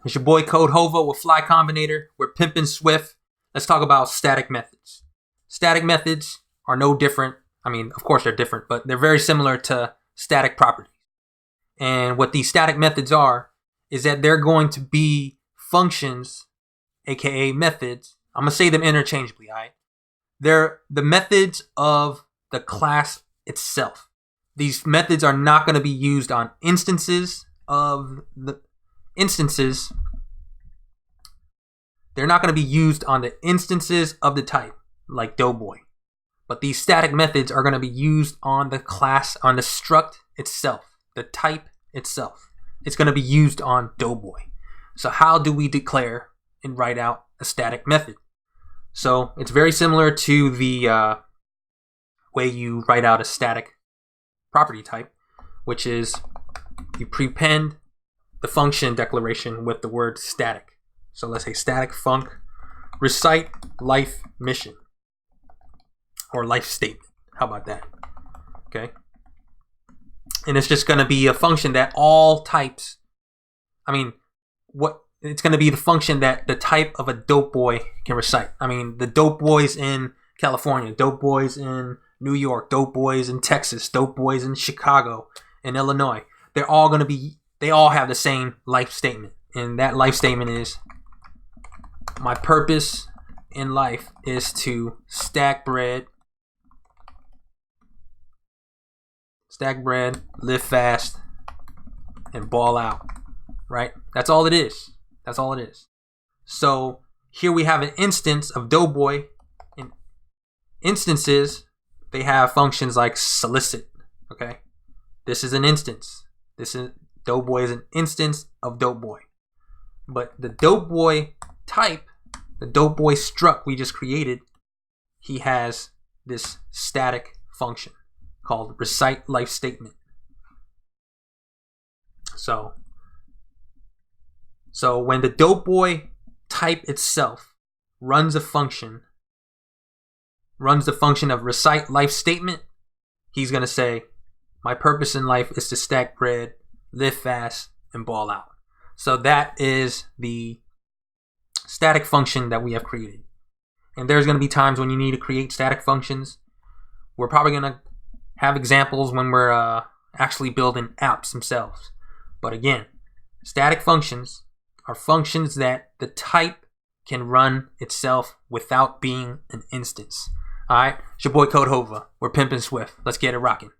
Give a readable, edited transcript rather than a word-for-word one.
It's your boy Codehova with Fly Combinator. We're pimping Swift. Let's talk about static methods. Static methods are no different. I mean, of course they're different, but they're very similar to static properties. And what these static methods are is that they're going to be functions, aka methods. I'm going to say them interchangeably, all right? They're the methods of the class itself. These methods are not going to be used on instances of the instances. They're not going to be used on the instances of the type, like Doughboy. But these static methods are going to be used on the class, on the struct itself, the type itself. It's going to be used on Doughboy. So how do we declare and write out a static method? So it's very similar to the way you write out a static property type, which is you prepend the function declaration with the word static. So let's say static func recite life mission or life statement. How about that? Okay. And it's just going to be a function that all types, it's going to be the function that the type of a dope boy can recite. I mean, the dope boys in California, dope boys in New York, dope boys in Texas, dope boys in Chicago and Illinois. They're all going to be, they all have the same life statement. And that life statement is, my purpose in life is to stack bread, live fast, and ball out, right? That's all it is. That's all it is. So here we have an instance of Doughboy. In instances, they have functions like solicit, okay? This is an instance. This is Doughboy is an instance of Doughboy. But the Doughboy type, the Doughboy struct we just created, he has this static function called recite life statement. So when the Doughboy type itself runs the function of recite life statement, he's going to say, my purpose in life is to stack bread, live fast, and ball out. So that is the static function that we have created. And there's going to be times when you need to create static functions. We're probably going to have examples when we're actually building apps themselves. But again, static functions are functions that the type can run itself without being an instance. All right, it's your boy Codehova. We're pimping Swift. Let's get it rocking.